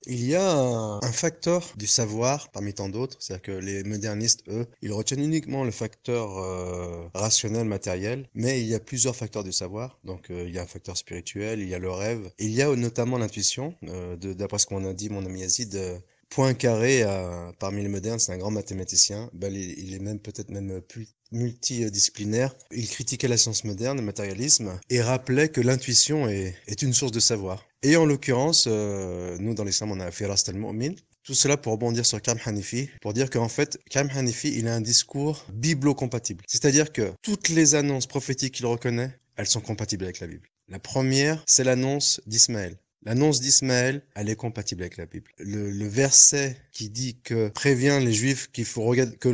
Il y a un facteur du savoir parmi tant d'autres, c'est-à-dire que les modernistes, eux, ils retiennent uniquement le facteur rationnel, matériel, mais il y a plusieurs facteurs du savoir. Donc il y a un facteur spirituel, il y a le rêve, il y a notamment l'intuition. D'après ce qu'on a dit, mon ami Yazid, Poincaré, parmi les modernes, c'est un grand mathématicien. Ben, il est même peut-être même plus multidisciplinaire. Il critiquait la science moderne, le matérialisme, et rappelait que l'intuition est une source de savoir. Et en l'occurrence, nous dans l'islam, on a Firas al-Mu'min. Tout cela pour rebondir sur Karim Hanifi, pour dire qu'en fait, Karim Hanifi, il a un discours biblo-compatible. C'est-à-dire que toutes les annonces prophétiques qu'il reconnaît, elles sont compatibles avec la Bible. La première, c'est l'annonce d'Ismaël. L'annonce d'Ismaël, elle est compatible avec la Bible. Le verset qui dit que prévient les Juifs qu'il faut regarder que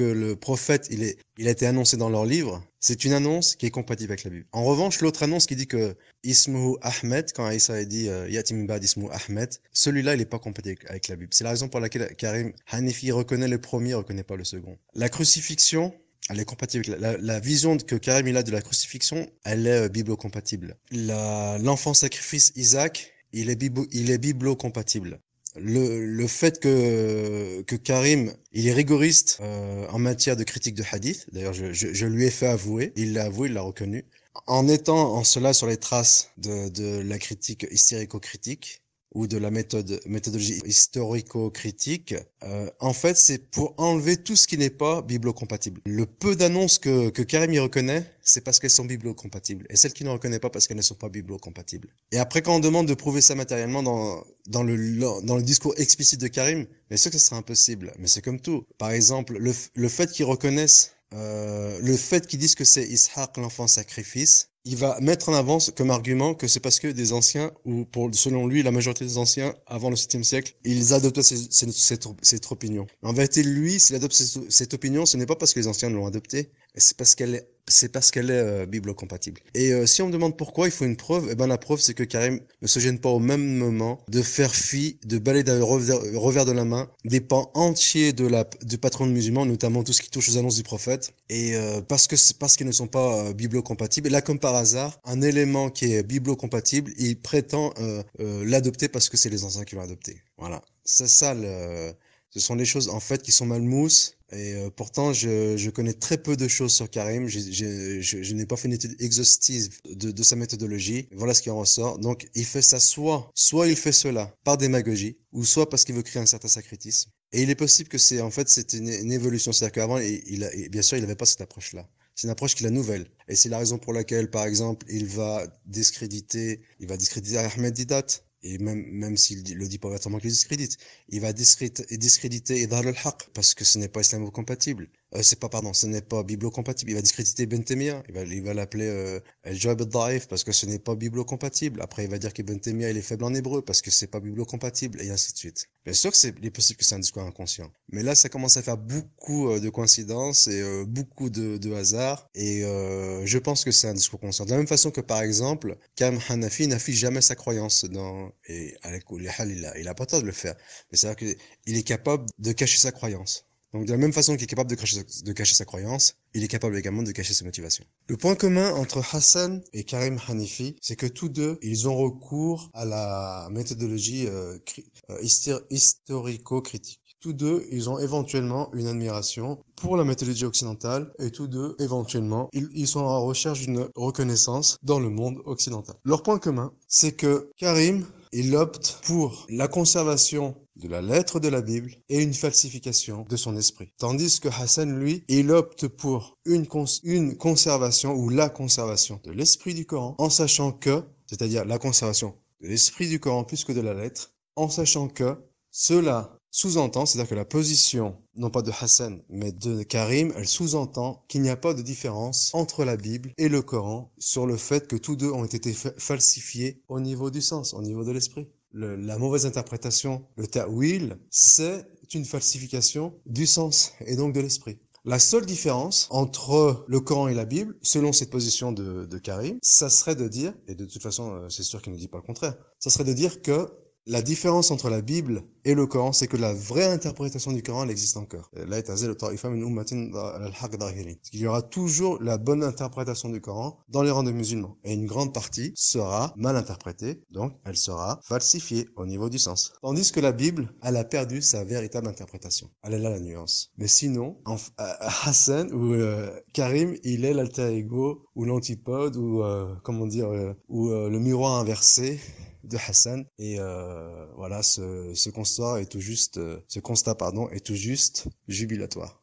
le prophète il a été annoncé dans leur livre, c'est une annonce qui est compatible avec la Bible. En revanche, l'autre annonce qui dit que Ismuhu Ahmed, quand Aïssa a dit Yati min ba'd Ismuhu Ahmed, celui-là il est pas compatible avec la Bible. C'est la raison pour laquelle Karim Hanifi reconnaît le premier, reconnaît pas le second. La crucifixion, elle est compatible avec la vision que Karim il a de la crucifixion, elle est biblo-compatible. L'enfant sacrifice Isaac, il est biblo-compatible. Le fait que Karim, il est rigoriste en matière de critique de hadith, d'ailleurs je lui ai fait avouer, il l'a avoué, il l'a reconnu, en étant en cela sur les traces de la critique hystérico-critique, ou de la méthodologie historico-critique, en fait, c'est pour enlever tout ce qui n'est pas biblo-compatible. Le peu d'annonces que Karim y reconnaît, c'est parce qu'elles sont biblo-compatibles. Et celles qu'il ne reconnaît pas parce qu'elles ne sont pas biblo-compatibles. Et après, quand on demande de prouver ça matériellement dans le discours explicite de Karim, bien sûr que ce sera impossible. Mais c'est comme tout. Par exemple, le fait qu'ils reconnaissent le fait qu'ils disent que c'est Ishaq l'enfant sacrifice, il va mettre en avant comme argument que c'est parce que des anciens, ou pour, selon lui, la majorité des anciens, avant le 7e siècle, ils adoptaient cette opinion. En vérité, lui, s'il adopte cette opinion, ce n'est pas parce que les anciens l'ont adoptée, c'est parce qu'elle est biblo-compatible. Et si on me demande pourquoi il faut une preuve, eh ben la preuve c'est que Karim ne se gêne pas au même moment de faire fi, de balayer d'un revers de la main des pans entiers du patrimoine musulman, notamment tout ce qui touche aux annonces du prophète, et parce qu'ils ne sont pas biblo-compatibles. Et là, comme par hasard, un élément qui est biblo-compatible, il prétend l'adopter parce que c'est les anciens qui l'ont adopté. Voilà, c'est ça ce sont les choses en fait qui sont malmousses. Et pourtant, je connais très peu de choses sur Karim. Je n'ai pas fait une étude exhaustive de sa méthodologie. Voilà ce qui en ressort. Donc, il fait ça soit il fait cela par démagogie, ou soit parce qu'il veut créer un certain sacrétisme. Et il est possible que c'est une évolution. C'est-à-dire qu'avant, bien sûr, il n'avait pas cette approche-là. C'est une approche qu'il a nouvelle. Et c'est la raison pour laquelle, par exemple, il va discréditer Ahmed Didat. Et même s'il le dit pas ouvertement qu'il discrédite, il va discréditer Idhar al-Haq parce que ce n'est pas islamo-compatible. Ce n'est pas biblo-compatible. Il va discréditer Ibn Taymiyyah. Il va l'appeler El-Jawab al-Da'if parce que ce n'est pas biblo-compatible. Après, il va dire qu'Ibn Taymiyyah, il est faible en hébreu parce que c'est pas biblo-compatible et ainsi de suite. Bien sûr que il est possible que c'est un discours inconscient. Mais là, ça commence à faire beaucoup de coïncidences et beaucoup de hasard. Et je pense que c'est un discours conscient. De la même façon que, par exemple, Kam Hanafi n'affiche jamais sa croyance et il a pas tort de le faire. Mais c'est-à-dire qu'il est capable de cacher sa croyance. Donc, de la même façon qu'il est capable de cacher sa croyance, il est capable également de cacher ses motivations. Le point commun entre Hassan et Karim Hanifi, c'est que tous deux, ils ont recours à la méthodologie historico-critique. Tous deux, ils ont éventuellement une admiration pour la méthodologie occidentale et tous deux, éventuellement, ils sont en recherche d'une reconnaissance dans le monde occidental. Leur point commun, c'est que Karim, il opte pour la conservation de la lettre de la Bible et une falsification de son esprit. Tandis que Hassan, lui, il opte pour une conservation ou la conservation de l'esprit du Coran, en sachant que, c'est-à-dire la conservation de l'esprit du Coran plus que de la lettre, en sachant que cela sous-entend, c'est-à-dire que la position, non pas de Hassan, mais de Karim, elle sous-entend qu'il n'y a pas de différence entre la Bible et le Coran sur le fait que tous deux ont été falsifiés au niveau du sens, au niveau de l'esprit. La mauvaise interprétation, le ta'wil, c'est une falsification du sens et donc de l'esprit. La seule différence entre le Coran et la Bible, selon cette position de Karim, ça serait de dire, et de toute façon c'est sûr qu'il ne dit pas le contraire, ça serait de dire que La différence entre la Bible et le Coran, c'est que la vraie interprétation du Coran, elle existe encore. La yatazal ta'ifa min ummatin ala al-haq zahirin. Il y aura toujours la bonne interprétation du Coran dans les rangs des musulmans. Et une grande partie sera mal interprétée, donc elle sera falsifiée au niveau du sens. Tandis que la Bible, elle a perdu sa véritable interprétation. Elle est là la nuance. Mais sinon, Hassan ou Karim, il est l'alter ego ou l'antipode ou comment dire ou le miroir inversé de Hassan et voilà ce constat est tout juste ce constat pardon est tout juste jubilatoire.